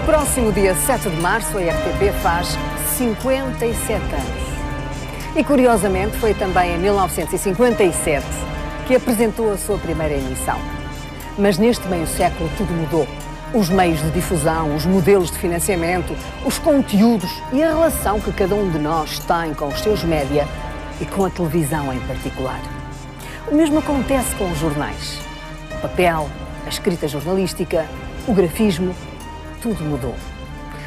próximo dia 7 de março, a RTP faz 57 anos. E, curiosamente, foi também em 1957 que apresentou a sua primeira emissão. Mas neste meio século tudo mudou. Os meios de difusão, os modelos de financiamento, os conteúdos e a relação que cada um de nós tem com os seus média e com a televisão em particular. O mesmo acontece com os jornais. O papel, a escrita jornalística, o grafismo, tudo mudou.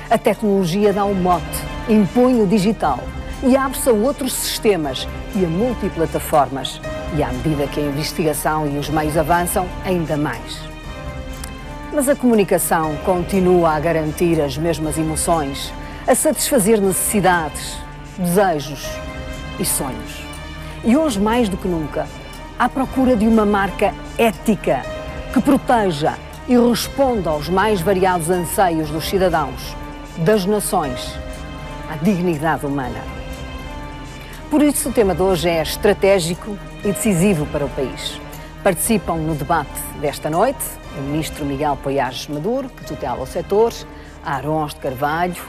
A tecnologia dá um mote, impõe o digital e abre-se a outros sistemas e a multiplataformas. E à medida que a investigação e os meios avançam, ainda mais. Mas a comunicação continua a garantir as mesmas emoções, a satisfazer necessidades, desejos e sonhos. E hoje, mais do que nunca, à procura de uma marca ética que proteja e responda aos mais variados anseios dos cidadãos, das nações, à dignidade humana. Por isso, o tema de hoje é estratégico e decisivo para o país. Participam no debate desta noite o ministro Miguel Poiares Maduro, que tutela o setor, Arons de Carvalho,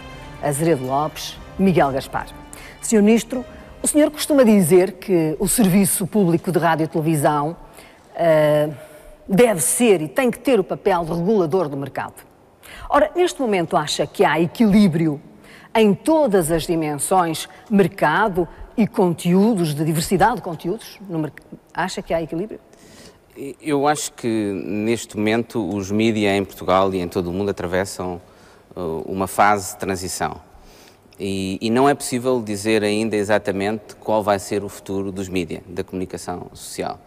Azeredo Lopes, Miguel Gaspar. Senhor Ministro, o senhor costuma dizer que o serviço público de rádio e televisão deve ser e tem que ter o papel de regulador do mercado. Ora, neste momento acha que há equilíbrio em todas as dimensões, mercado e conteúdos, de diversidade de conteúdos? Acha que há equilíbrio? Eu acho que neste momento os mídias em Portugal e em todo o mundo atravessam uma fase de transição. E não é possível dizer ainda exatamente qual vai ser o futuro dos mídias, da comunicação social.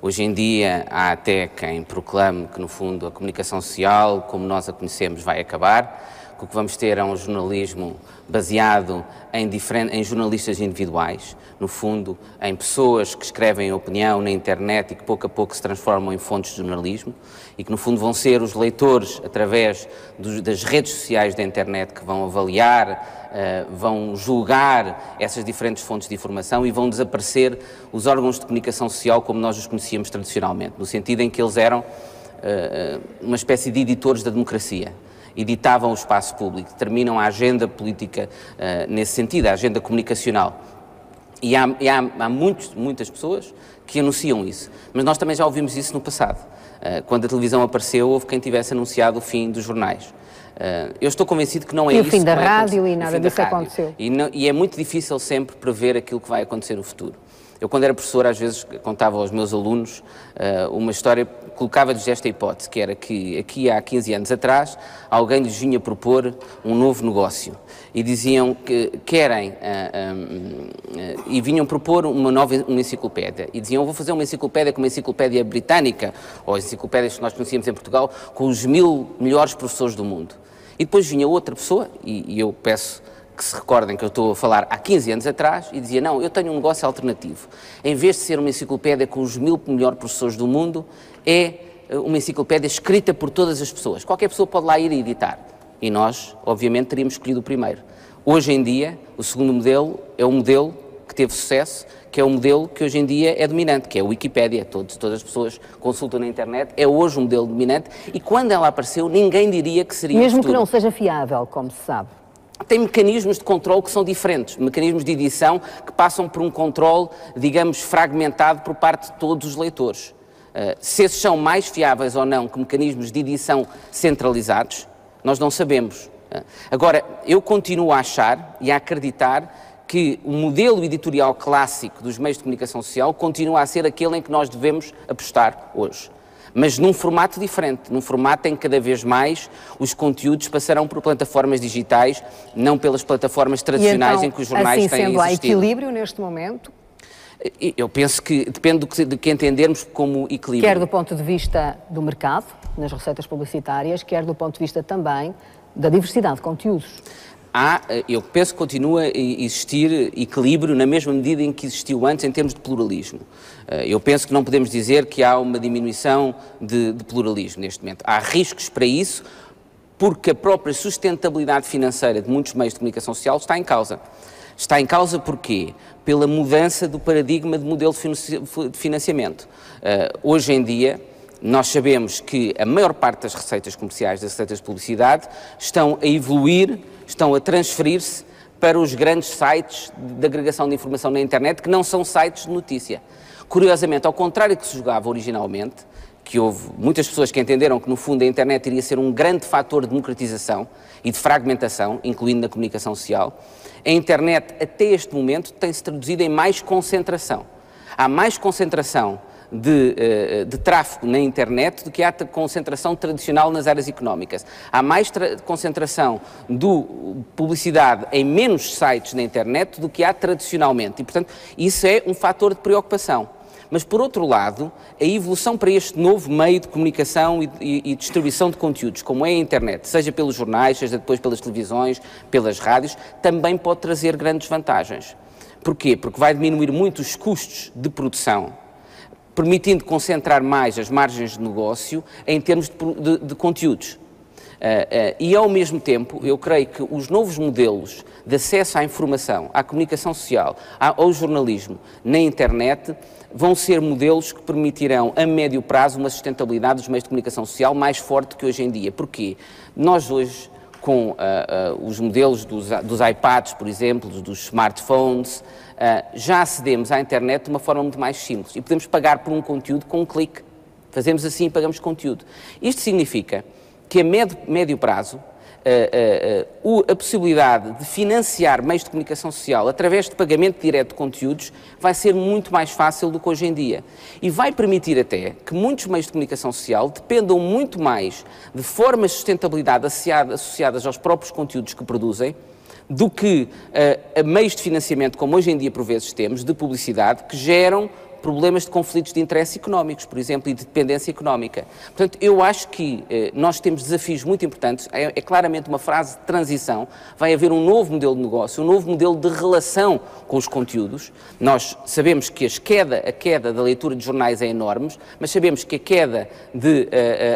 Hoje em dia há até quem proclame que, no fundo, a comunicação social, como nós a conhecemos, vai acabar, que o que vamos ter é um jornalismo baseado em jornalistas individuais, no fundo, em pessoas que escrevem opinião na internet e que pouco a pouco se transformam em fontes de jornalismo e que, no fundo, vão ser os leitores, através das redes sociais da internet, que vão avaliar, vão julgar essas diferentes fontes de informação e vão desaparecer os órgãos de comunicação social como nós os conhecíamos tradicionalmente, no sentido em que eles eram uma espécie de editores da democracia. Editavam o espaço público, determinam a agenda política nesse sentido, a agenda comunicacional. E há muitas pessoas que anunciam isso, mas nós também já ouvimos isso no passado. Quando a televisão apareceu, houve quem tivesse anunciado o fim dos jornais. Eu estou convencido que não é isso. E o fim da rádio e nada disso aconteceu. E é muito difícil sempre prever aquilo que vai acontecer no futuro. Eu, quando era professor, às vezes contava aos meus alunos uma história, colocava-lhes esta hipótese, que era que aqui há 15 anos atrás alguém lhes vinha propor um novo negócio e diziam que querem, e vinham propor uma enciclopédia e diziam: vou fazer uma enciclopédia como a enciclopédia britânica ou as enciclopédias que nós conhecíamos em Portugal com os 1000 melhores professores do mundo. E depois vinha outra pessoa, e eu peço que se recordem que eu estou a falar há 15 anos atrás, e dizia: não, eu tenho um negócio alternativo. Em vez de ser uma enciclopédia com os 1000 melhores professores do mundo, é uma enciclopédia escrita por todas as pessoas. Qualquer pessoa pode lá ir e editar. E nós, obviamente, teríamos escolhido o primeiro. Hoje em dia, o segundo modelo é o modelo que teve sucesso, que é o modelo que hoje em dia é dominante, que é a Wikipédia. Todas as pessoas consultam na internet, é hoje um modelo dominante, e quando ela apareceu, ninguém diria que seria mesmo que não seja fiável, como se sabe. Tem mecanismos de controle que são diferentes, mecanismos de edição que passam por um controle, digamos, fragmentado por parte de todos os leitores. Se esses são mais fiáveis ou não que mecanismos de edição centralizados, nós não sabemos. Agora, eu continuo a achar e a acreditar que o modelo editorial clássico dos meios de comunicação social continua a ser aquele em que nós devemos apostar hoje. Mas num formato diferente, num formato em que cada vez mais os conteúdos passarão por plataformas digitais, não pelas plataformas tradicionais então, em que os jornais assim têm sendo, existido. há equilíbrio neste momento? Eu penso que depende de que entendermos como equilíbrio. Quer do ponto de vista do mercado, nas receitas publicitárias, quer do ponto de vista também da diversidade de conteúdos. Eu penso que continua a existir equilíbrio na mesma medida em que existiu antes em termos de pluralismo. Eu penso que não podemos dizer que há uma diminuição de pluralismo neste momento. Há riscos para isso, porque a própria sustentabilidade financeira de muitos meios de comunicação social está em causa. Está em causa porquê? Pela mudança do paradigma de modelo de financiamento. Hoje em dia, Nós sabemos que a maior parte das receitas comerciais, das receitas de publicidade, estão a evoluir, estão a transferir-se para os grandes sites de agregação de informação na internet, que não são sites de notícia. Curiosamente, ao contrário do que se julgava originalmente, que houve muitas pessoas que entenderam que, no fundo, a internet iria ser um grande fator de democratização e de fragmentação, incluindo na comunicação social, a internet, até este momento, tem-se traduzido em mais concentração. Há mais concentração de tráfego na internet do que há concentração tradicional nas áreas económicas. Há mais concentração de publicidade em menos sites na internet do que há tradicionalmente. E, portanto, isso é um fator de preocupação. Mas, por outro lado, a evolução para este novo meio de comunicação e distribuição de conteúdos, como é a internet, seja pelos jornais, seja depois pelas televisões, pelas rádios, também pode trazer grandes vantagens. Porquê? Porque vai diminuir muito os custos de produção, permitindo concentrar mais as margens de negócio em termos de conteúdos. E, ao mesmo tempo, eu creio que os novos modelos de acesso à informação, à comunicação social, ao jornalismo na internet, vão ser modelos que permitirão, a médio prazo, uma sustentabilidade dos meios de comunicação social mais forte que hoje em dia. Porquê? Nós hoje, com os modelos dos iPads, por exemplo, dos smartphones, já acedemos à internet de uma forma muito mais simples e podemos pagar por um conteúdo com um clique. Fazemos assim e pagamos conteúdo. Isto significa que a médio prazo a possibilidade de financiar meios de comunicação social através de pagamento direto de conteúdos vai ser muito mais fácil do que hoje em dia. E vai permitir até que muitos meios de comunicação social dependam muito mais de formas de sustentabilidade associadas aos próprios conteúdos que produzem, do que a meios de financiamento, como hoje em dia por vezes temos, de publicidade, que geram problemas de conflitos de interesse económicos, por exemplo, e de dependência económica. Portanto, eu acho que nós temos desafios muito importantes, é claramente uma fase de transição, vai haver um novo modelo de negócio, um novo modelo de relação com os conteúdos. Nós sabemos que a queda da leitura de jornais é enorme, mas sabemos que a queda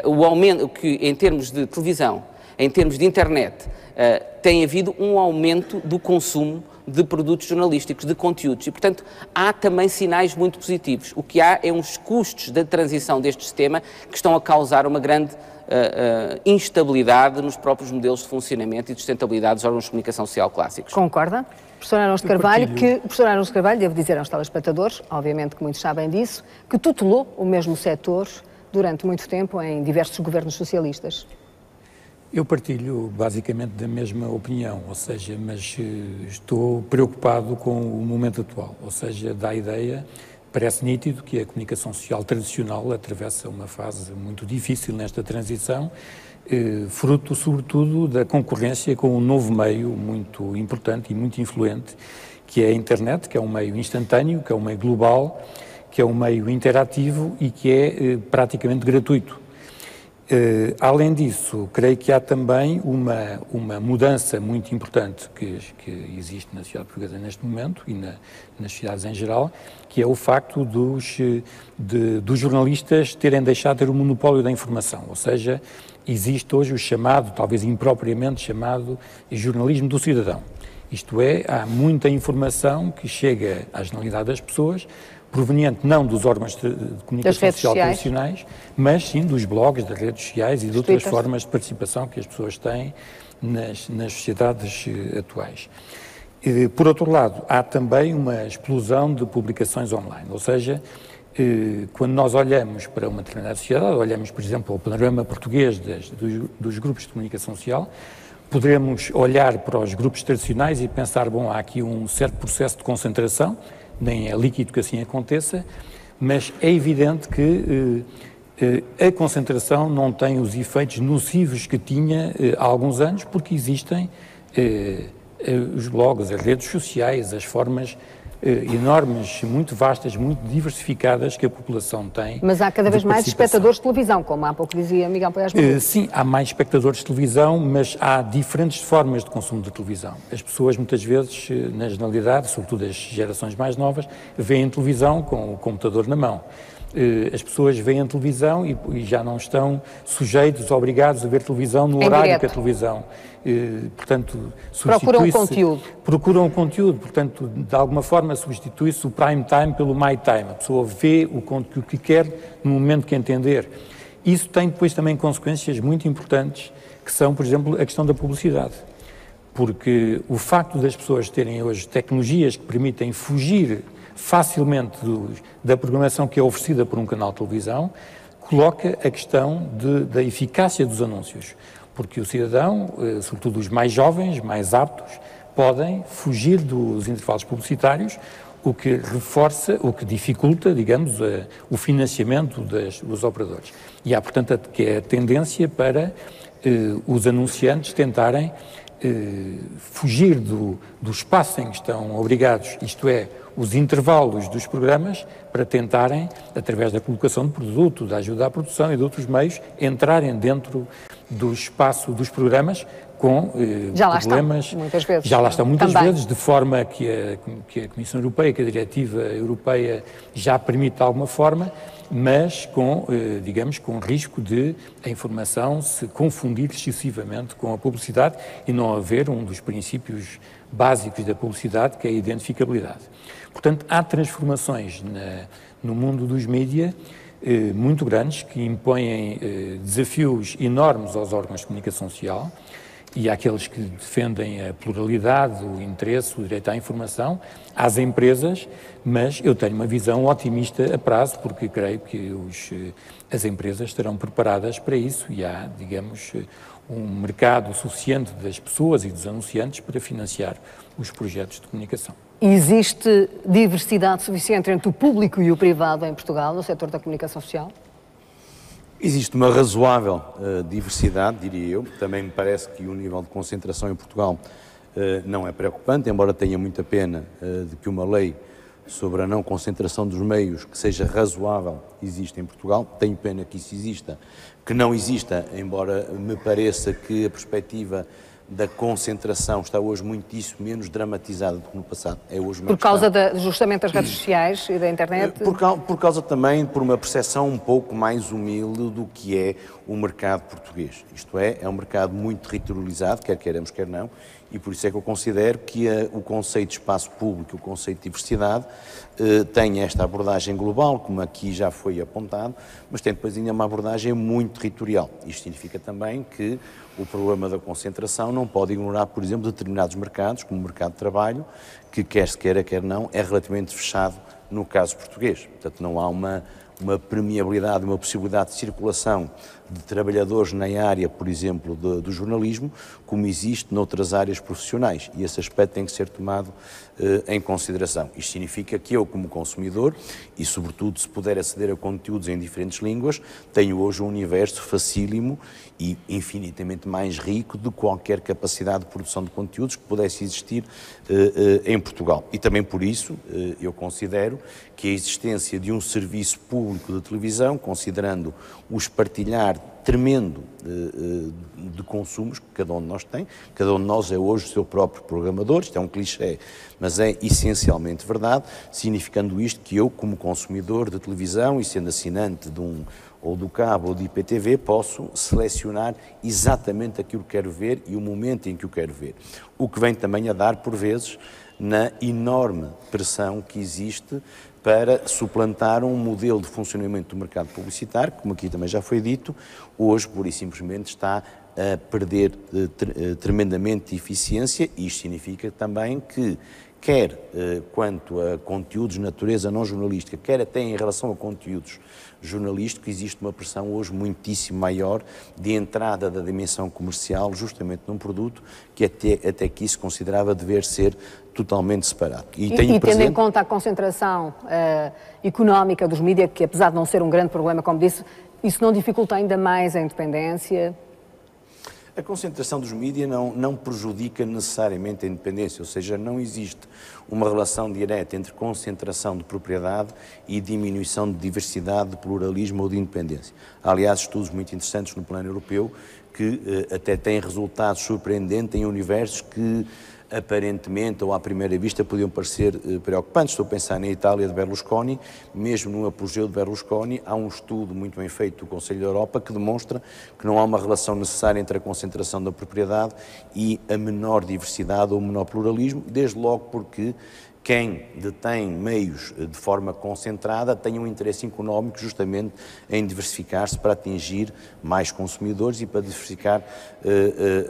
o aumento, que em termos de televisão, em termos de internet, tem havido um aumento do consumo de produtos jornalísticos, de conteúdos, e, portanto, há também sinais muito positivos. O que há é uns custos da transição deste sistema que estão a causar uma grande instabilidade nos próprios modelos de funcionamento e de sustentabilidade dos órgãos de comunicação social clássicos. Concorda? Professor Arão de Carvalho, professor Arão de Carvalho, devo dizer aos telespectadores, obviamente que muitos sabem disso, que tutelou o mesmo setor durante muito tempo em diversos governos socialistas. Eu partilho basicamente da mesma opinião, ou seja, mas estou preocupado com o momento atual, ou seja, dá a ideia, parece nítido que a comunicação social tradicional atravessa uma fase muito difícil nesta transição, fruto sobretudo da concorrência com um novo meio muito importante e muito influente, que é a internet, que é um meio instantâneo, que é um meio global, que é um meio interativo e que é praticamente gratuito. Além disso, creio que há também uma mudança muito importante que existe na sociedade portuguesa neste momento e nas sociedades em geral, que é o facto dos jornalistas terem deixado de ter o monopólio da informação, ou seja, existe hoje o chamado, talvez impropriamente chamado, jornalismo do cidadão. Isto é, há muita informação que chega à generalidade das pessoas, proveniente não dos órgãos de comunicação social tradicionais, mas sim dos blogs, das redes sociais e de outras formas de participação que as pessoas têm nas sociedades atuais. Por outro lado, há também uma explosão de publicações online, ou seja, quando nós olhamos para uma determinada sociedade, olhamos, por exemplo, ao panorama português dos grupos de comunicação social, poderemos olhar para os grupos tradicionais e pensar, bom, há aqui um certo processo de concentração, nem é líquido que assim aconteça, mas é evidente que a concentração não tem os efeitos nocivos que tinha há alguns anos, porque existem os blogs, as redes sociais, as formas enormes, muito vastas, muito diversificadas que a população tem. Mas há cada vez mais espectadores de televisão, como há pouco dizia Miguel Poiás Maduro. Sim, há mais espectadores de televisão, mas há diferentes formas de consumo de televisão. As pessoas muitas vezes, na generalidade, sobretudo as gerações mais novas, veem televisão com o computador na mão. as pessoas veem a televisão e já não estão sujeitos, obrigados a ver televisão no horário direto. que a televisão, portanto, Procuram conteúdo. Procuram conteúdo, portanto, de alguma forma substitui-se o prime time pelo my time. A pessoa vê o conteúdo que quer no momento que entender. Isso tem depois também consequências muito importantes, que são, por exemplo, a questão da publicidade. Porque o facto das pessoas terem hoje tecnologias que permitem fugir facilmente da programação que é oferecida por um canal de televisão, coloca a questão da eficácia dos anúncios. Porque o cidadão, sobretudo os mais jovens, mais aptos, podem fugir dos intervalos publicitários, o que reforça, o que dificulta, digamos, o financiamento dos operadores. E há, portanto, que é a tendência para os anunciantes tentarem fugir do espaço em que estão obrigados, isto é, os intervalos dos programas, para tentarem, através da colocação de produto, da ajuda à produção e de outros meios, entrarem dentro do espaço dos programas com já lá problemas. Estão, muitas vezes. Já lá estão muitas Também. vezes, de forma que a Comissão Europeia, que a Diretiva Europeia já permite de alguma forma, mas com, digamos, com risco de a informação se confundir excessivamente com a publicidade e não haver um dos princípios básicos da publicidade, que é a identificabilidade. Portanto, há transformações no mundo dos mídia muito grandes, que impõem desafios enormes aos órgãos de comunicação social e àqueles que defendem a pluralidade, o interesse, o direito à informação, às empresas, mas eu tenho uma visão otimista a prazo, porque creio que as empresas estarão preparadas para isso e há, digamos, um mercado suficiente das pessoas e dos anunciantes para financiar os projetos de comunicação. Existe diversidade suficiente entre o público e o privado em Portugal, no setor da comunicação social? Existe uma razoável diversidade, diria eu. Também me parece que o nível de concentração em Portugal não é preocupante, embora tenha muita pena de que uma lei sobre a não concentração dos meios que seja razoável exista em Portugal. Tenho pena que isso exista, que não exista, embora me pareça que a perspectiva da concentração está hoje muitíssimo menos dramatizada do que no passado. É hoje por causa justamente das redes sociais e da internet? Por causa também, por uma percepção um pouco mais humilde do que é o mercado português. Isto é um mercado muito territorializado, quer queiramos, quer não, e por isso é que eu considero que o conceito de espaço público, o conceito de diversidade, tem esta abordagem global, como aqui já foi apontado, mas tem depois ainda uma abordagem muito territorial. Isto significa também que o problema da concentração não pode ignorar, por exemplo, determinados mercados, como o mercado de trabalho, que quer se queira, quer não, é relativamente fechado no caso português. Portanto, não há uma permeabilidade, uma possibilidade de circulação de trabalhadores na área, por exemplo, do jornalismo, como existe noutras áreas profissionais. E esse aspecto tem que ser tomado em consideração. Isto significa que eu, como consumidor, e sobretudo se puder aceder a conteúdos em diferentes línguas, tenho hoje um universo facílimo e infinitamente mais rico de qualquer capacidade de produção de conteúdos que pudesse existir em Portugal. E também por isso eu considero que a existência de um serviço público de televisão, considerando o espartilhar tremendo de consumos que cada um de nós tem, cada um de nós é hoje o seu próprio programador, isto é um clichê, mas é essencialmente verdade, significando isto que eu, como consumidor de televisão e sendo assinante de ou do cabo ou do IPTV, posso selecionar exatamente aquilo que quero ver e o momento em que o quero ver. O que vem também a dar, por vezes, na enorme pressão que existe para suplantar um modelo de funcionamento do mercado publicitário, como aqui também já foi dito, hoje, pura e simplesmente, está a perder tremendamente eficiência, e isto significa também que, quer quanto a conteúdos de natureza não jornalística, quer até em relação a conteúdos jornalísticos, existe uma pressão hoje muitíssimo maior de entrada da dimensão comercial justamente num produto que até aqui se considerava dever ser totalmente separado. E tendo em conta a concentração económica dos mídias, que apesar de não ser um grande problema, como disse, isso não dificulta ainda mais a independência? A concentração dos mídias não prejudica necessariamente a independência, ou seja, não existe uma relação direta entre concentração de propriedade e diminuição de diversidade, de pluralismo ou de independência. Há, aliás, estudos muito interessantes no plano europeu que até têm resultados surpreendentes em universos que aparentemente ou à primeira vista podiam parecer preocupantes. Estou a pensar na Itália de Berlusconi, mesmo no apogeu de Berlusconi, há um estudo muito bem feito do Conselho da Europa que demonstra que não há uma relação necessária entre a concentração da propriedade e a menor diversidade ou o menor pluralismo, desde logo porque quem detém meios de forma concentrada tem um interesse económico justamente em diversificar-se para atingir mais consumidores e para diversificar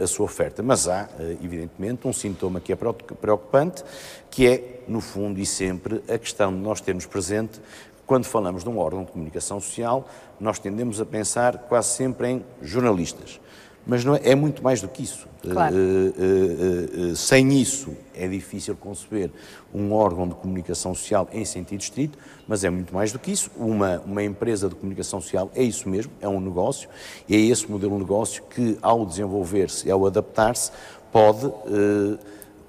a sua oferta. Mas há, evidentemente, um sintoma que é preocupante, que é, no fundo e sempre, a questão de nós termos presente, quando falamos de um órgão de comunicação social, nós tendemos a pensar quase sempre em jornalistas. Mas não é muito mais do que isso. Claro. Sem isso é difícil conceber um órgão de comunicação social em sentido estrito, mas é muito mais do que isso. Uma empresa de comunicação social é isso mesmo, é um negócio, e é esse modelo de negócio que, ao desenvolver-se e ao adaptar-se, pode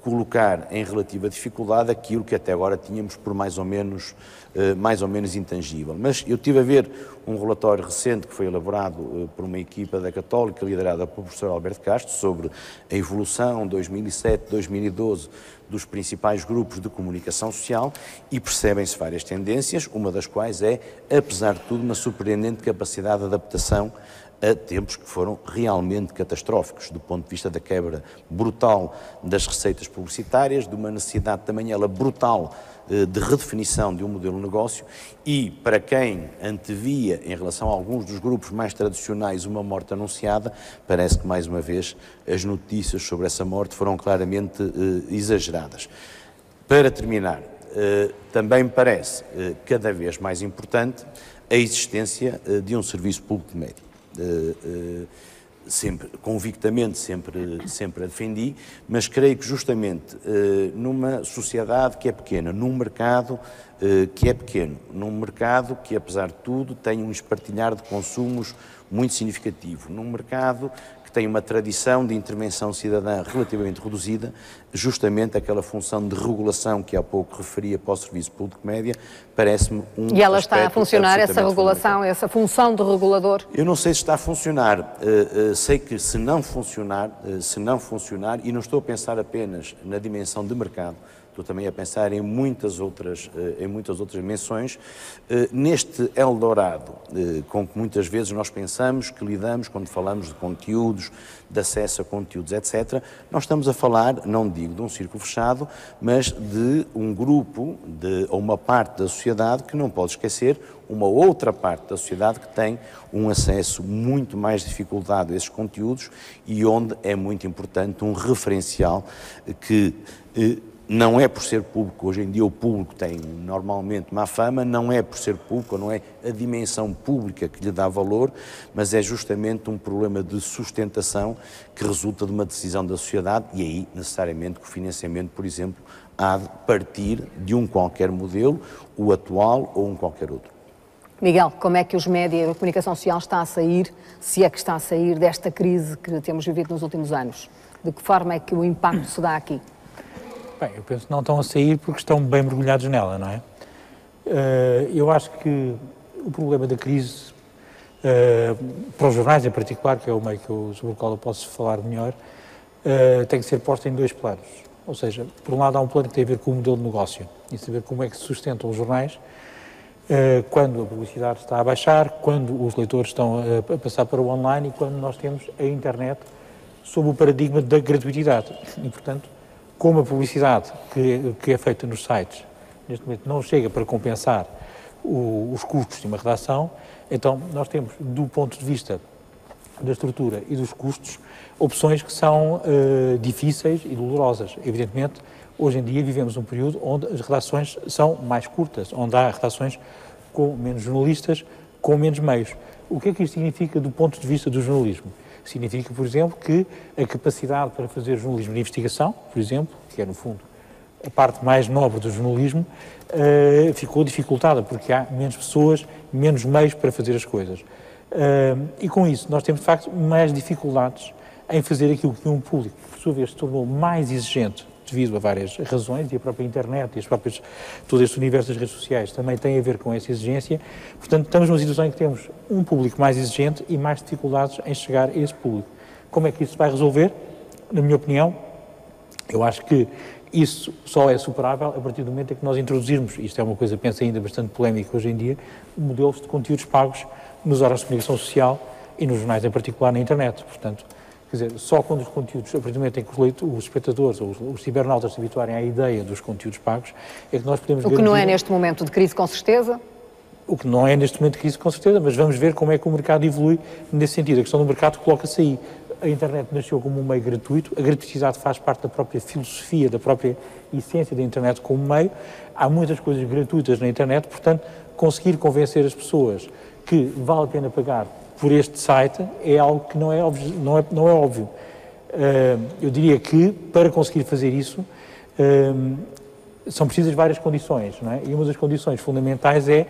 colocar em relativa dificuldade aquilo que até agora tínhamos por mais ou menos intangível. Mas eu tive a ver um relatório recente que foi elaborado por uma equipa da Católica, liderada pelo professor Alberto Castro, sobre a evolução 2007-2012 dos principais grupos de comunicação social, e percebem-se várias tendências, uma das quais é, apesar de tudo, uma surpreendente capacidade de adaptação a tempos que foram realmente catastróficos, do ponto de vista da quebra brutal das receitas publicitárias, de uma necessidade também ela brutal de redefinição de um modelo de negócio, e para quem antevia, em relação a alguns dos grupos mais tradicionais, uma morte anunciada, parece que mais uma vez as notícias sobre essa morte foram claramente exageradas. Para terminar, também me parece cada vez mais importante a existência de um serviço público de média. Sempre, convictamente, sempre a defendi, mas creio que justamente numa sociedade que é pequena, num mercado que é pequeno, num mercado que, apesar de tudo, tem um espartilhar de consumos muito significativo, num mercado que tem uma tradição de intervenção cidadã relativamente reduzida, justamente aquela função de regulação que há pouco referia para o Serviço Público de Média, parece-me um E ela está a funcionar, essa regulação, essa função de regulador? Eu não sei se está a funcionar, sei que se não funcionar, e não estou a pensar apenas na dimensão de mercado, estou também a pensar em muitas outras menções, neste Eldorado, com que muitas vezes nós pensamos que lidamos quando falamos de conteúdos, de acesso a conteúdos, etc., nós estamos a falar, não digo de um círculo fechado, mas de um grupo, ou uma parte da sociedade que não pode esquecer uma outra parte da sociedade que tem um acesso muito mais dificultado a esses conteúdos e onde é muito importante um referencial que não é por ser público, hoje em dia o público tem normalmente má fama, não é por ser público, não é a dimensão pública que lhe dá valor, mas é justamente um problema de sustentação que resulta de uma decisão da sociedade e aí necessariamente que o financiamento, por exemplo, há de partir de um qualquer modelo, o atual ou um qualquer outro. Miguel, como é que os média e a comunicação social está a sair, se é que está a sair desta crise que temos vivido nos últimos anos? De que forma é que o impacto se dá aqui? Bem, eu penso que não estão a sair porque estão bem mergulhados nela, não é? Eu acho que o problema da crise, para os jornais em particular, que é o meio sobre o qual eu posso falar melhor, tem que ser posto em dois planos. Ou seja, por um lado há um plano que tem a ver com o modelo de negócio e saber como é que se sustentam os jornais quando a publicidade está a baixar, quando os leitores estão a passar para o online e quando nós temos a internet sob o paradigma da gratuitidade. E, portanto, como a publicidade que é feita nos sites, neste momento, não chega para compensar os custos de uma redação, então nós temos, do ponto de vista da estrutura e dos custos, opções que são difíceis e dolorosas. Evidentemente, hoje em dia vivemos um período onde as redações são mais curtas, onde há redações com menos jornalistas, com menos meios. O que é que isto significa do ponto de vista do jornalismo? Significa, por exemplo, que a capacidade para fazer jornalismo de investigação, por exemplo, que é, no fundo, a parte mais nobre do jornalismo, ficou dificultada, porque há menos pessoas, menos meios para fazer as coisas. E com isso, nós temos, de facto, mais dificuldades em fazer aquilo que um público, por sua vez, se tornou mais exigente devido a várias razões, e a própria internet e todo este universo das redes sociais também tem a ver com essa exigência. Portanto, estamos numa situação em que temos um público mais exigente e mais dificuldades em chegar a esse público. Como é que isso se vai resolver? Na minha opinião, Eu acho que isso só é superável a partir do momento em que nós introduzirmos, isto é uma coisa, penso ainda bastante polémica hoje em dia, modelos de conteúdos pagos nos órgãos de comunicação social e nos jornais em particular na internet. Portanto, quer dizer, só quando os conteúdos, a partir do momento em que os espectadores ou os cibernautas se habituarem à ideia dos conteúdos pagos, é que nós podemos garantir... O que não é neste momento de crise, com certeza? O que não é neste momento de crise, com certeza, mas vamos ver como é que o mercado evolui nesse sentido. A questão do mercado coloca-se aí. A internet nasceu como um meio gratuito, a gratuidade faz parte da própria filosofia, da própria essência da internet como meio. Há muitas coisas gratuitas na internet, portanto, conseguir convencer as pessoas que vale a pena pagar por este site é algo que não é óbvio. Eu diria que, para conseguir fazer isso, são precisas várias condições, não é? E uma das condições fundamentais é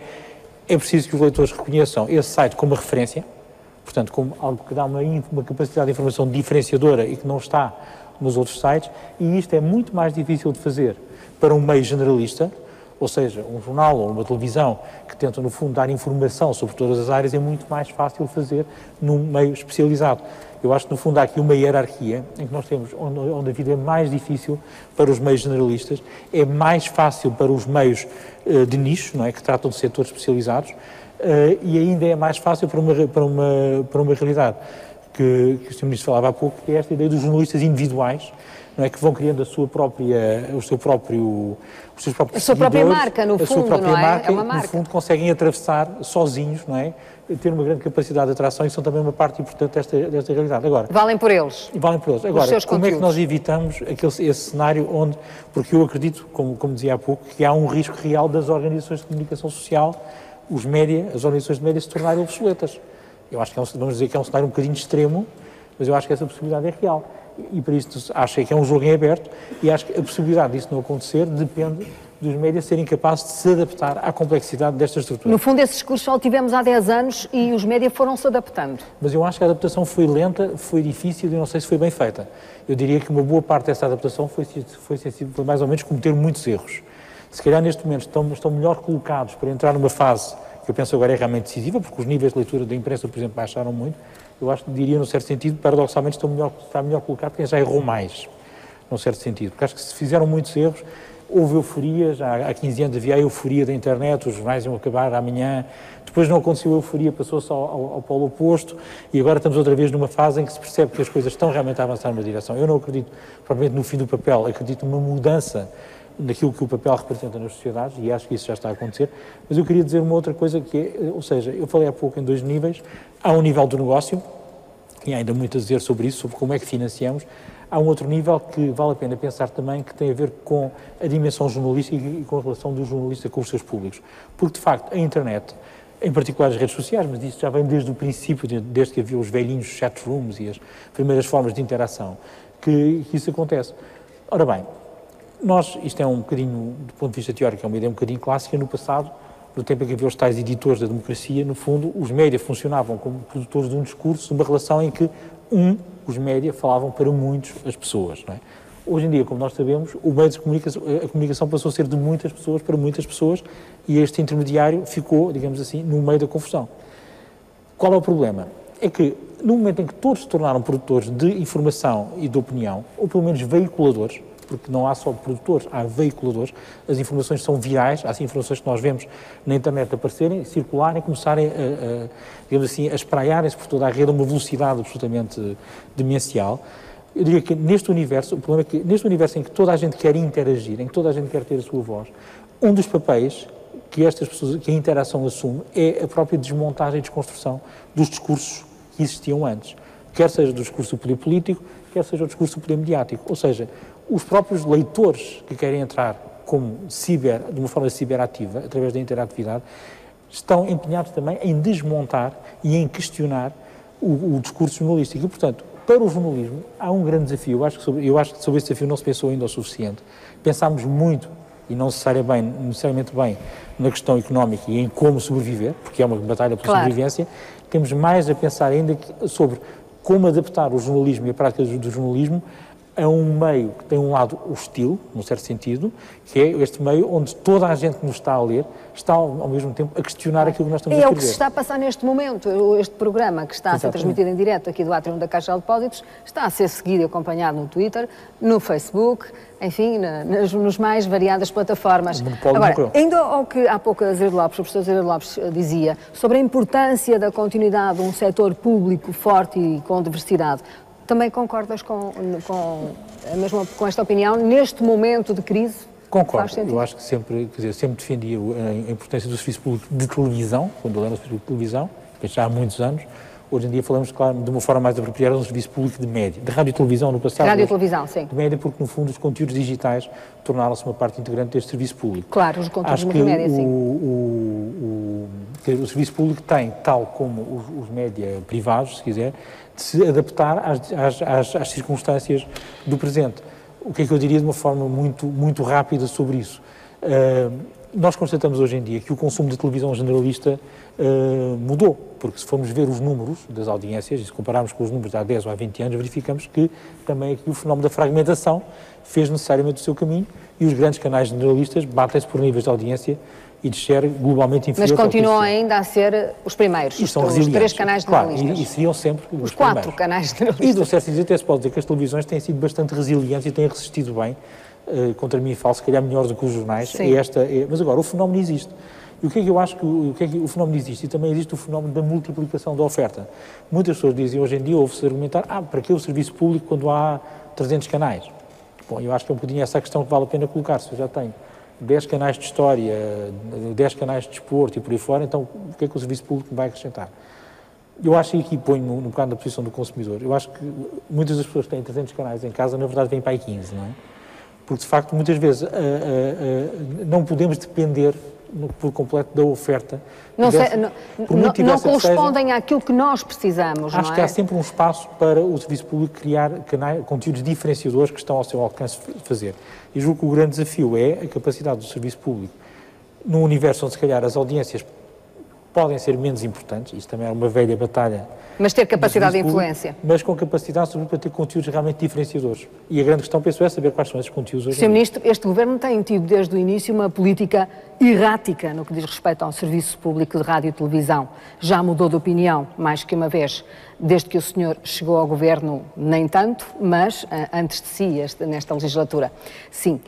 preciso que os leitores reconheçam esse site como referência, portanto, como algo que dá uma capacidade de informação diferenciadora e que não está nos outros sites, e isto é muito mais difícil de fazer para um meio generalista, ou seja, um jornal ou uma televisão que tentam, no fundo, dar informação sobre todas as áreas, é muito mais fácil fazer num meio especializado. Eu acho que, no fundo, há aqui uma hierarquia em que nós temos, onde a vida é mais difícil para os meios generalistas, é mais fácil para os meios de nicho, não é, que tratam de setores especializados, e ainda é mais fácil para uma realidade que o Sr. Ministro falava há pouco, que é esta ideia dos jornalistas individuais, não é, que vão criando a sua própria marca, no fundo, não é? É uma marca. No fundo, conseguem atravessar sozinhos, não é? Ter uma grande capacidade de atração e são também uma parte importante desta realidade. Agora, valem por eles. Valem por eles. Agora, como é que nós evitamos esse cenário onde, porque eu acredito, como dizia há pouco, que há um risco real das organizações de comunicação social, as organizações de média se tornarem obsoletas. Eu acho que vamos dizer que é um cenário um bocadinho extremo, mas eu acho que essa possibilidade é real. E para isso acho que é um jogo em aberto e acho que a possibilidade disso não acontecer depende dos médias serem capazes de se adaptar à complexidade desta estrutura. No fundo, esse discurso já o tivemos há 10 anos e os médias foram-se adaptando. Mas eu acho que a adaptação foi lenta, foi difícil e não sei se foi bem feita. Eu diria que uma boa parte dessa adaptação foi mais ou menos cometer muitos erros. Se calhar neste momento estão melhor colocados para entrar numa fase que eu penso agora é realmente decisiva, porque os níveis de leitura da imprensa, por exemplo, baixaram muito. Eu acho que diria, num certo sentido, paradoxalmente está melhor colocado quem já errou mais, num certo sentido. Porque acho que se fizeram muitos erros, houve euforia, já há 15 anos havia a euforia da internet, os jornais iam acabar amanhã, depois não aconteceu a euforia, passou-se ao polo oposto, e agora estamos outra vez numa fase em que se percebe que as coisas estão realmente a avançar numa direção. Eu não acredito, propriamente no fim do papel, acredito numa mudança daquilo que o papel representa nas sociedades, e acho que isso já está a acontecer, mas eu queria dizer uma outra coisa que é, ou seja, eu falei há pouco em 2 níveis, há um nível do negócio, e há ainda muito a dizer sobre isso, sobre como é que financiamos, há um outro nível que vale a pena pensar também, que tem a ver com a dimensão jornalística e com a relação do jornalista com os seus públicos, porque de facto a internet, em particular as redes sociais, mas isso já vem desde o princípio, desde que havia os velhinhos chat rooms e as primeiras formas de interação, que isso acontece. Ora bem, isto é um bocadinho, do ponto de vista teórico, é uma ideia um bocadinho clássica. No passado, no tempo em que havia os tais editores da democracia, no fundo, os média funcionavam como produtores de um discurso, uma relação em que os média falavam para muitas as pessoas, não é? Hoje em dia, como nós sabemos, o meio de comunicação, a comunicação passou a ser de muitas pessoas para muitas pessoas e este intermediário ficou, digamos assim, no meio da confusão. Qual é o problema? É que, no momento em que todos se tornaram produtores de informação e de opinião, ou pelo menos veiculadores, porque não há só produtores, há veiculadores, as informações são virais, há as informações que nós vemos na internet aparecerem, circularem, começarem digamos assim, a espraiarem-se por toda a rede a uma velocidade absolutamente demencial. Eu diria que neste universo, o problema é que neste universo em que toda a gente quer interagir, em que toda a gente quer ter a sua voz, um dos papéis que estas pessoas, que a interação assume, é a própria desmontagem e desconstrução dos discursos que existiam antes, quer seja do discurso do poder político, quer seja o discurso do poder mediático, ou seja, os próprios leitores que querem entrar de uma forma ciberativa, através da interatividade, estão empenhados também em desmontar e em questionar o discurso jornalístico. E, portanto, para o jornalismo há um grande desafio. Eu acho que sobre esse desafio não se pensou ainda o suficiente. Pensámos muito, e não necessariamente bem, na questão económica e em como sobreviver, porque é uma batalha pela sobrevivência. Temos mais a pensar ainda sobre como adaptar o jornalismo e a prática do jornalismo a um meio que tem um lado hostil, num certo sentido, que é este meio onde toda a gente que nos está a ler está ao mesmo tempo a questionar aquilo que nós estamos a escrever. É o que se está a passar neste momento. Este programa que está a ser transmitido em direto aqui do Atrium da Caixa de Depósitos está a ser seguido e acompanhado no Twitter, no Facebook, enfim, nos mais variadas plataformas. Agora, ainda ao que há pouco o professor Azeredo Lopes dizia sobre a importância da continuidade de um setor público forte e com diversidade, também concordas com esta opinião neste momento de crise? Concordo. Eu acho que sempre defendi a importância do serviço público de televisão, quando eu era no serviço público de televisão, já há muitos anos. Hoje em dia falamos, claro, de uma forma mais apropriada, de um serviço público de média, de rádio e televisão no passado. Rádio e televisão, sim. De média, porque no fundo os conteúdos digitais tornaram-se uma parte integrante deste serviço público. Claro, os conteúdos multimédia, sim. O serviço público tem, tal como os média privados, se quiser, de se adaptar às circunstâncias do presente. O que é que eu diria de uma forma muito rápida sobre isso? Nós constatamos hoje em dia que o consumo de televisão generalista mudou, porque se formos ver os números das audiências, e se compararmos com os números de há 10 ou há 20 anos, verificamos que também aqui o fenómeno da fragmentação fez necessariamente o seu caminho e os grandes canais generalistas batem-se por níveis de audiência e de share globalmente inferior. Mas continuam ainda a ser os primeiros, os 3 canais generalistas. Claro, e seriam sempre os 4 canais generalistas. E do certo dizer, até se pode dizer que as televisões têm sido bastante resilientes e têm resistido bem, contra mim falo, se calhar melhor do que os jornais. Mas agora, o fenómeno existe. E o que é que eu acho que o fenómeno existe? E também existe o fenómeno da multiplicação da oferta. Muitas pessoas dizem, hoje em dia, ouve-se argumentar, para que o serviço público quando há 300 canais? Bom, eu acho que é um bocadinho essa a questão que vale a pena colocar. Se eu já tenho 10 canais de história, 10 canais de desporto e por aí fora, então o que é que o serviço público vai acrescentar? Eu acho que aqui ponho um bocado na posição do consumidor. Eu acho que muitas das pessoas que têm 300 canais em casa, na verdade, vêm para aí 15, não é? Porque, de facto, muitas vezes não podemos depender por completo da oferta. Não correspondem àquilo que nós precisamos, não é? Acho que há sempre um espaço para o serviço público criar conteúdos diferenciadores que estão ao seu alcance fazer. E julgo que o grande desafio é a capacidade do serviço público, num universo onde, se calhar, as audiências podem ser menos importantes, isto também é uma velha batalha. Mas ter capacidade de influência. Mas com capacidade, sobretudo, para ter conteúdos realmente diferenciadores. E a grande questão, penso, é saber quais são esses conteúdos hoje. Sr. Ministro, este Governo tem tido desde o início uma política errática no que diz respeito ao Serviço Público de Rádio e Televisão. Já mudou de opinião mais que uma vez desde que o senhor chegou ao Governo, nem tanto, mas antes de si, nesta legislatura. Sim.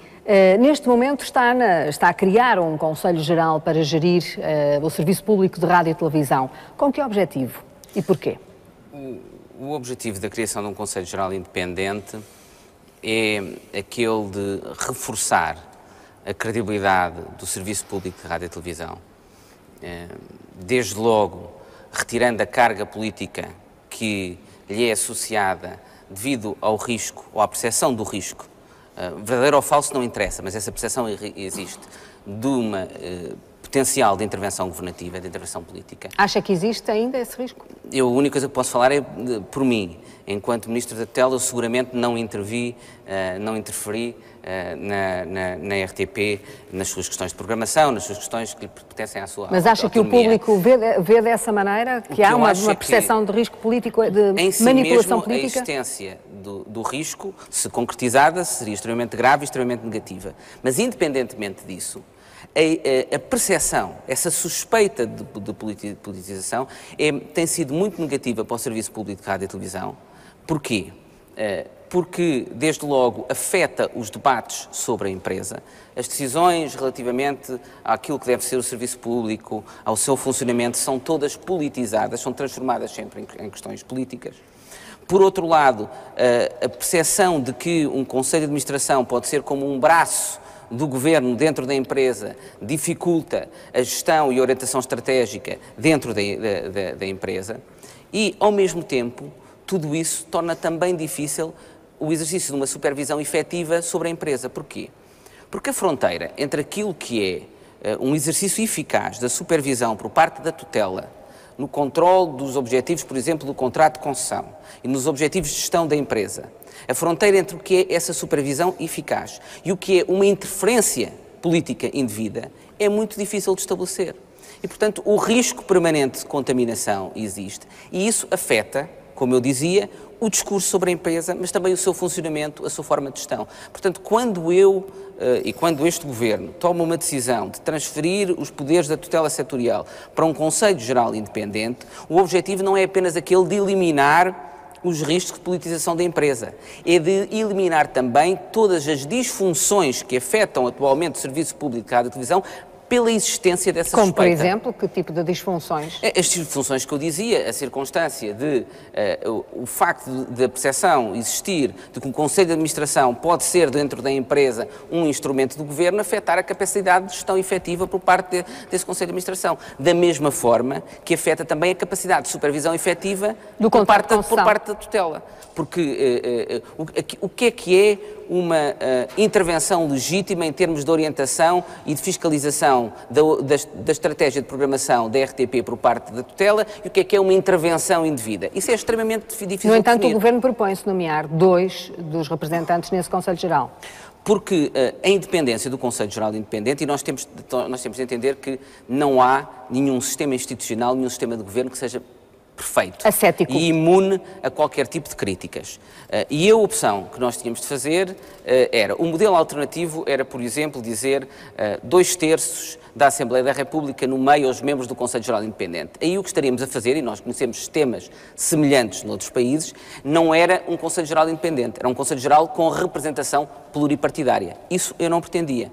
Neste momento está a criar um Conselho Geral para gerir o Serviço Público de Rádio e Televisão. Com que objetivo e porquê? O objetivo da criação de um Conselho Geral independente é aquele de reforçar a credibilidade do Serviço Público de Rádio e Televisão, desde logo retirando a carga política que lhe é associada devido ao risco, ou à percepção do risco, verdadeiro ou falso não interessa, mas essa percepção existe, de uma potencial de intervenção governativa, de intervenção política. Acha que existe ainda esse risco? A única coisa que posso falar é por mim. Enquanto Ministro da Tutela, eu seguramente não interferi na RTP, nas suas questões de programação, nas suas questões que lhe pertencem à sua Mas acha autonomia. Que o público vê dessa maneira, que há uma percepção de risco político, de si manipulação mesmo, política? A existência do risco, se concretizada, seria extremamente grave e extremamente negativa. Mas, independentemente disso, a percepção, essa suspeita de politização tem sido muito negativa para o Serviço Público de Rádio e Televisão. Porquê? Porque, desde logo, afeta os debates sobre a empresa. As decisões relativamente àquilo que deve ser o serviço público, ao seu funcionamento, são todas politizadas, são transformadas sempre em questões políticas. Por outro lado, a percepção de que um Conselho de Administração pode ser como um braço do Governo dentro da empresa dificulta a gestão e a orientação estratégica dentro da empresa e, ao mesmo tempo, tudo isso torna também difícil o exercício de uma supervisão efetiva sobre a empresa. Porquê? Porque a fronteira entre aquilo que é um exercício eficaz da supervisão por parte da tutela, no controle dos objetivos, por exemplo, do contrato de concessão e nos objetivos de gestão da empresa, a fronteira entre o que é essa supervisão eficaz e o que é uma interferência política indevida é muito difícil de estabelecer. E, portanto, o risco permanente de contaminação existe e isso afeta, como eu dizia, o discurso sobre a empresa, mas também o seu funcionamento, a sua forma de gestão. Portanto, quando eu e quando este Governo toma uma decisão de transferir os poderes da tutela setorial para um Conselho Geral Independente, o objetivo não é apenas aquele de eliminar os riscos de politização da empresa, é de eliminar também todas as disfunções que afetam atualmente o Serviço Público de Rádio e Televisão pela existência dessa suspeita. Como, por exemplo, que tipo de disfunções? As disfunções que eu dizia, a circunstância de o facto de a percepção existir de que um Conselho de Administração pode ser, dentro da empresa, um instrumento do Governo, afetar a capacidade de gestão efetiva por parte desse Conselho de Administração. Da mesma forma que afeta também a capacidade de supervisão efetiva por parte da tutela. Porque o que é uma intervenção legítima em termos de orientação e de fiscalização da estratégia de programação da RTP por parte da tutela e o que é uma intervenção indevida. Isso é extremamente difícil de definir. No entanto, o Governo propõe-se nomear 2 dos representantes nesse Conselho Geral. Porque a independência do Conselho Geral Independente, e nós temos de entender que não há nenhum sistema institucional, nenhum sistema de governo que seja perfeito ascético e imune a qualquer tipo de críticas. E a opção que nós tínhamos de fazer era, o modelo alternativo era, por exemplo, dizer 2/3 da Assembleia da República nomeia os membros do Conselho Geral Independente. Aí o que estaríamos a fazer, e nós conhecemos sistemas semelhantes noutros países, não era um Conselho Geral Independente, era um Conselho Geral com representação pluripartidária. Isso eu não pretendia.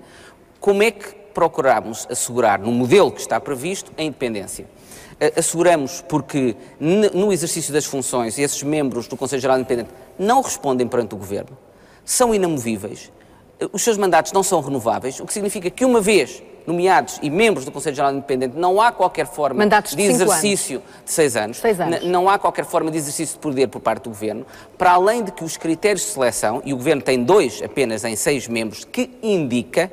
Como é que procurámos assegurar, no modelo que está previsto, a independência? Asseguramos porque, no exercício das funções, esses membros do Conselho Geral Independente não respondem perante o Governo, são inamovíveis, os seus mandatos não são renováveis, o que significa que, uma vez nomeados e membros do Conselho Geral Independente, não há qualquer forma de exercício de 6 anos, não há qualquer forma de exercício de poder por parte do Governo, para além de que os critérios de seleção, e o Governo tem 2 apenas em 6 membros, que indica,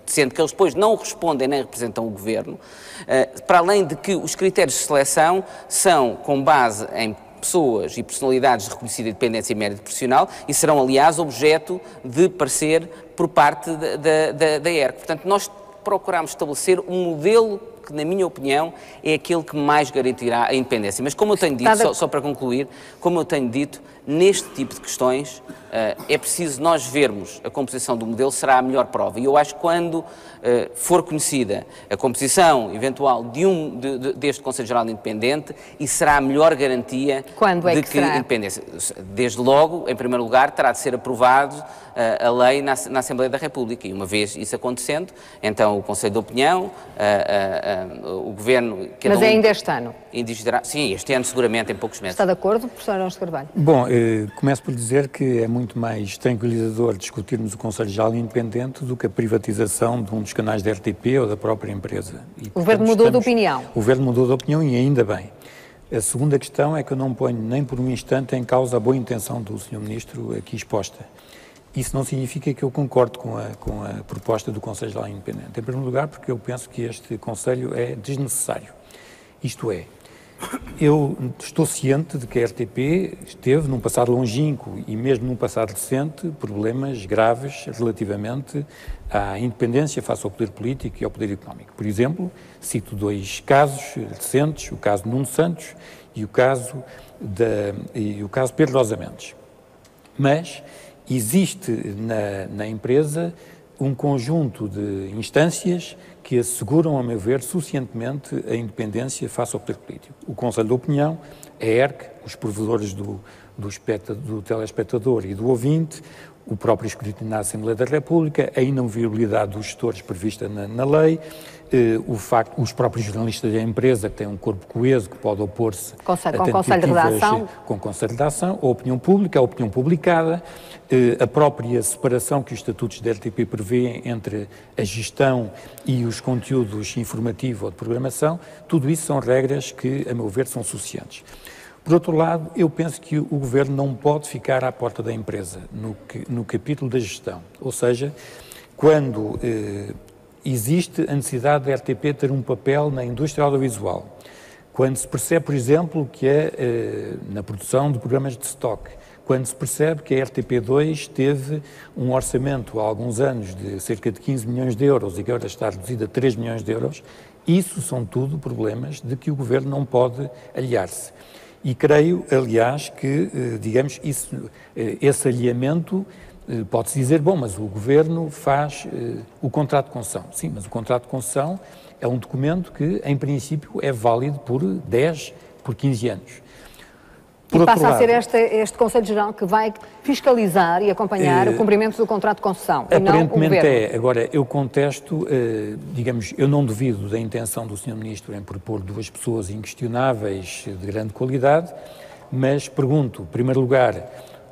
sendo que eles depois não respondem nem representam o Governo, para além de que os critérios de seleção são com base em pessoas e personalidades de reconhecida independência e mérito profissional e serão, aliás, objeto de parecer por parte da ERC. Portanto, nós procuramos estabelecer um modelo que, na minha opinião, é aquele que mais garantirá a independência. Mas, como eu tenho dito, só para concluir, como eu tenho dito, neste tipo de questões é preciso nós vermos a composição do modelo, será a melhor prova. E eu acho que quando for conhecida a composição eventual deste Conselho Geral Independente, isso será a melhor garantia de que a independência, desde logo, em primeiro lugar, terá de ser aprovado a lei na Assembleia da República. E uma vez isso acontecendo, então o Conselho de Opinião, o Governo... Mas é ainda este ano? Sim, este ano seguramente, em poucos meses. Está de acordo, professor Araújo de Carvalho? Bom, começo por dizer que é muito mais tranquilizador discutirmos o Conselho Geral Independente do que a privatização de um dos canais da RTP ou da própria empresa. E, o Governo mudou de opinião. O Governo mudou de opinião e ainda bem. A segunda questão é que eu não ponho nem por um instante em causa a boa intenção do Sr. Ministro aqui exposta. Isso não significa que eu concordo com a proposta do Conselho Geral Independente. Em primeiro lugar, porque eu penso que este Conselho é desnecessário. Isto é, eu estou ciente de que a RTP esteve, num passado longínquo e mesmo num passado recente, problemas graves relativamente à independência face ao poder político e ao poder económico. Por exemplo, cito 2 casos recentes, o caso de Nuno Santos e o caso Pedro Rosa Mendes. Mas existe na empresa um conjunto de instâncias que asseguram, a meu ver, suficientemente a independência face ao poder político. O Conselho de Opinião, a ERC, os provedores do telespectador e do ouvinte, o próprio escrutínio na Assembleia da República, a inamovibilidade dos gestores prevista na lei, o facto, os próprios jornalistas da empresa, que têm um corpo coeso, que pode opor-se com Conselho de Redação, com Conselho de Redação, a opinião pública, a opinião publicada, a própria separação que os estatutos da RTP prevêem entre a gestão e os conteúdos informativos ou de programação, tudo isso são regras que, a meu ver, são suficientes. Por outro lado, eu penso que o Governo não pode ficar à porta da empresa no capítulo da gestão, ou seja, quando existe a necessidade da RTP ter um papel na indústria audiovisual, quando se percebe, por exemplo, que é na produção de programas de stock, quando se percebe que a RTP2 teve um orçamento há alguns anos de cerca de 15 milhões de euros e que agora está reduzido a 3 milhões de euros, isso são tudo problemas de que o Governo não pode aliar-se. E creio, aliás, que, digamos, esse alinhamento, pode-se dizer, bom, mas o Governo faz o contrato de concessão. Sim, mas o contrato de concessão é um documento que, em princípio, é válido por 10, por 15 anos. E passa a ser este Conselho Geral que vai fiscalizar e acompanhar o cumprimento do contrato de concessão, e não o Governo. Aparentemente é. Agora, eu contesto, digamos, eu não duvido da intenção do Sr. Ministro em propor duas pessoas inquestionáveis de grande qualidade, mas pergunto, em primeiro lugar,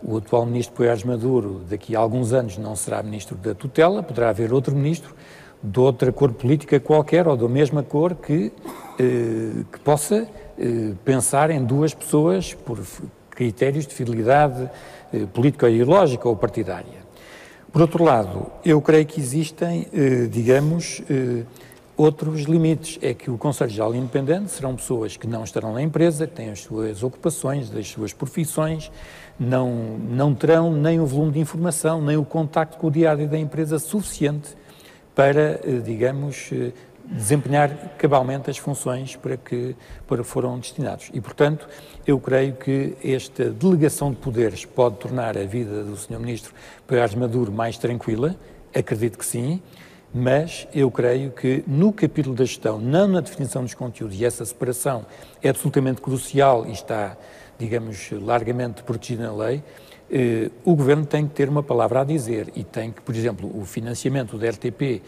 o atual Ministro Poiares Maduro, daqui a alguns anos, não será Ministro da tutela, poderá haver outro Ministro de outra cor política qualquer, ou da mesma cor, que possa pensar em duas pessoas por critérios de fidelidade político-ideológica ou partidária. Por outro lado, eu creio que existem, digamos, outros limites. É que o Conselho Geral Independente serão pessoas que não estarão na empresa, que têm as suas ocupações, as suas profissões, não terão nem o volume de informação, nem o contacto com o dia-a-dia da empresa suficiente para, digamos, desempenhar cabalmente as funções para que foram destinados. E, portanto, eu creio que esta delegação de poderes pode tornar a vida do Sr. Ministro Poiares Maduro mais tranquila, acredito que sim, mas eu creio que no capítulo da gestão, não na definição dos conteúdos, e essa separação é absolutamente crucial e está, digamos, largamente protegida na lei, o Governo tem que ter uma palavra a dizer e tem que, por exemplo, o financiamento da RTP.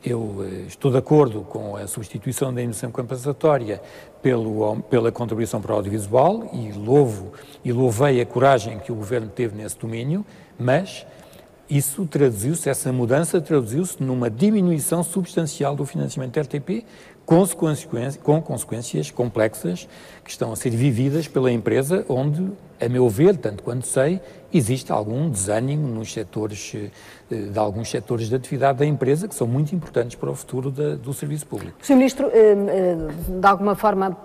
Eu estou de acordo com a substituição da indenização compensatória pela contribuição para o audiovisual e louvei a coragem que o Governo teve nesse domínio, mas essa mudança traduziu-se numa diminuição substancial do financiamento da RTP, com consequências complexas que estão a ser vividas pela empresa, onde, a meu ver, tanto quanto sei, existe algum desânimo nos setores, de alguns setores de atividade da empresa que são muito importantes para o futuro do serviço público. Sr. Ministro, de alguma forma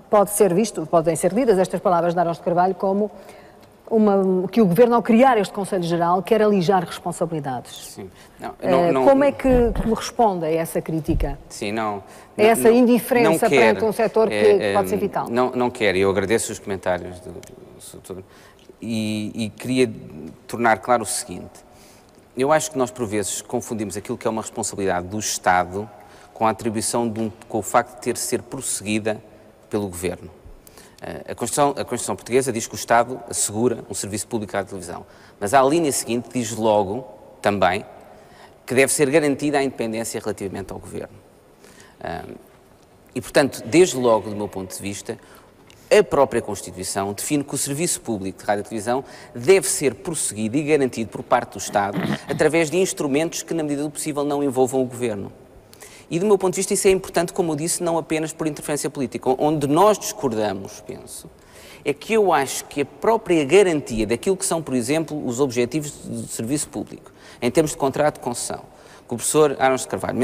podem ser lidas estas palavras de Arões de Carvalho como que o Governo, ao criar este Conselho Geral, quer alijar responsabilidades. Sim. Como é que responde a essa crítica? Sim, essa indiferença perante um setor que pode ser vital? Não quero, eu agradeço os comentários do Sr. E queria tornar claro o seguinte: eu acho que nós, por vezes, confundimos aquilo que é uma responsabilidade do Estado com a atribuição com o facto de ter de ser prosseguida pelo Governo. A Constituição Portuguesa diz que o Estado assegura um serviço público à televisão, mas a linha seguinte diz logo, também, que deve ser garantida a independência relativamente ao Governo. E, portanto, desde logo, do meu ponto de vista, a própria Constituição define que o serviço público de rádio e televisão deve ser prosseguido e garantido por parte do Estado através de instrumentos que, na medida do possível, não envolvam o Governo. E, do meu ponto de vista, isso é importante, como eu disse, não apenas por interferência política. Onde nós discordamos, penso, é que eu acho que a própria garantia daquilo que são, por exemplo, os objetivos do serviço público, em termos de contrato de concessão, que o professor Arões de Carvalho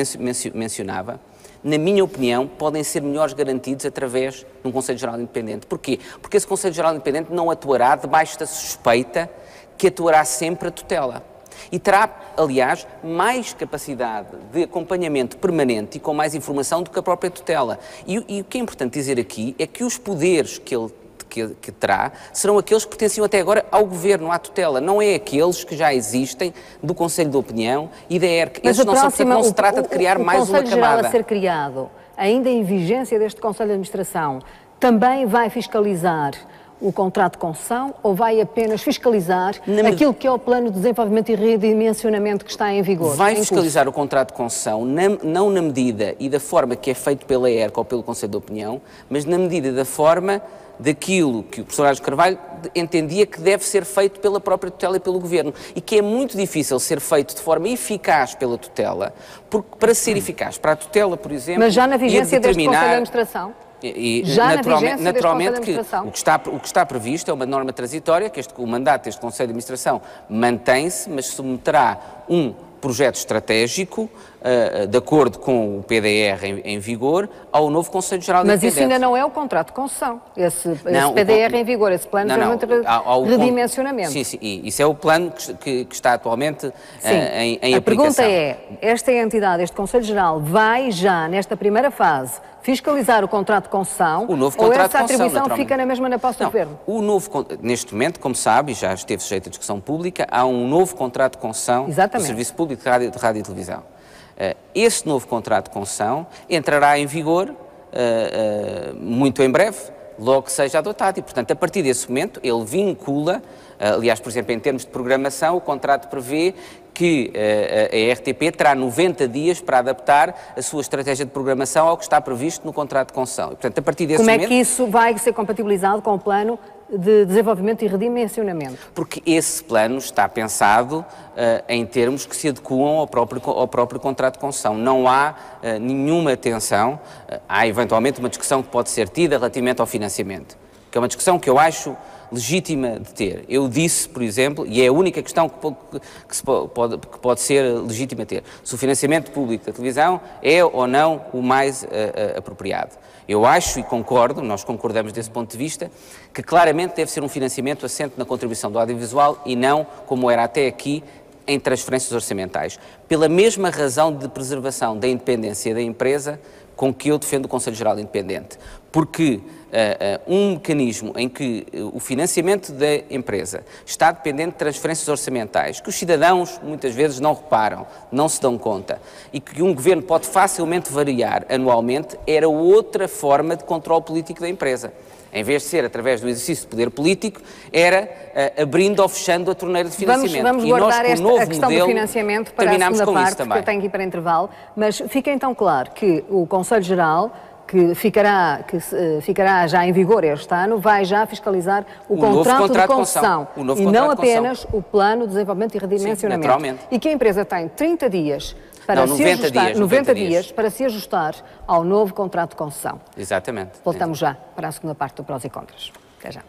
mencionava, na minha opinião, podem ser melhores garantidos através de um Conselho Geral Independente. Porquê? Porque esse Conselho Geral Independente não atuará debaixo da suspeita que atuará sempre a tutela. E terá, aliás, mais capacidade de acompanhamento permanente e com mais informação do que a própria tutela. E o que é importante dizer aqui é que os poderes que terá serão aqueles que pertenciam até agora ao Governo, à tutela, não é aqueles que já existem do Conselho de Opinião e da ERC. Mas não se trata de criar mais uma camada. O Conselho Geral a ser criado, ainda em vigência deste Conselho de Administração, também vai fiscalizar o contrato de concessão ou vai apenas fiscalizar aquilo que é o plano de desenvolvimento e redimensionamento que está em vigor? Vai fiscalizar o contrato de concessão, não na medida e da forma que é feito pela ERC ou pelo Conselho de Opinião, mas na medida e da forma daquilo que o professor Arões de Carvalho entendia que deve ser feito pela própria tutela e pelo Governo, e que é muito difícil ser feito de forma eficaz pela tutela, porque para ser eficaz para a tutela, por exemplo... Mas já na vigência deste Conselho de Administração? Naturalmente que o que está previsto é uma norma transitória, que o mandato deste Conselho de Administração mantém-se, mas submeterá um projeto estratégico de acordo com o PDR em vigor, ao novo Conselho Geral Independente. Mas isso ainda não é o contrato de concessão, esse PDR em vigor, esse plano de redimensionamento. Sim, isso é o plano que está atualmente em aplicação. A pergunta é, esta entidade, este Conselho Geral, vai já, nesta primeira fase, fiscalizar o contrato de concessão, ou essa atribuição fica na mesma na posse do Governo? Neste momento, como sabe, já esteve sujeito à discussão pública, há um novo contrato de concessão do Serviço Público de Rádio e Televisão. Esse novo contrato de concessão entrará em vigor muito em breve, logo que seja adotado, e, portanto, a partir desse momento, ele vincula, aliás, por exemplo, em termos de programação, o contrato prevê que a RTP terá 90 dias para adaptar a sua estratégia de programação ao que está previsto no contrato de concessão. E, portanto, a partir desse momento... Como é que isso vai ser compatibilizado com o plano de desenvolvimento e redimensionamento? Porque esse plano está pensado em termos que se adequam ao próprio contrato de concessão. Não há nenhuma tensão, há eventualmente uma discussão que pode ser tida relativamente ao financiamento, que é uma discussão que eu acho legítima de ter. Eu disse, por exemplo, e é a única questão que pode ser legítima de ter, se o financiamento público da televisão é ou não o mais apropriado. Eu acho e concordo, nós concordamos desse ponto de vista, que claramente deve ser um financiamento assente na contribuição do audiovisual e não, como era até aqui, em transferências orçamentais. Pela mesma razão de preservação da independência da empresa com que eu defendo o Conselho Geral Independente. Porque um mecanismo em que o financiamento da empresa está dependente de transferências orçamentais, que os cidadãos muitas vezes não reparam, não se dão conta, e que um governo pode facilmente variar anualmente, era outra forma de controle político da empresa. Em vez de ser através do exercício de poder político, era abrindo ou fechando a torneira de financiamento. Vamos guardar a questão do financiamento para a segunda parte, porque eu tenho que ir para intervalo, mas fica então claro que o Conselho Geral, que ficará já em vigor este ano, vai já fiscalizar o contrato de concessão e não apenas o plano de desenvolvimento e redimensionamento. Sim, naturalmente. E que a empresa tem 30 dias para se ajustar, 90 dias para se ajustar ao novo contrato de concessão. Exatamente. Voltamos já para a segunda parte do Prós e Contras. Até já.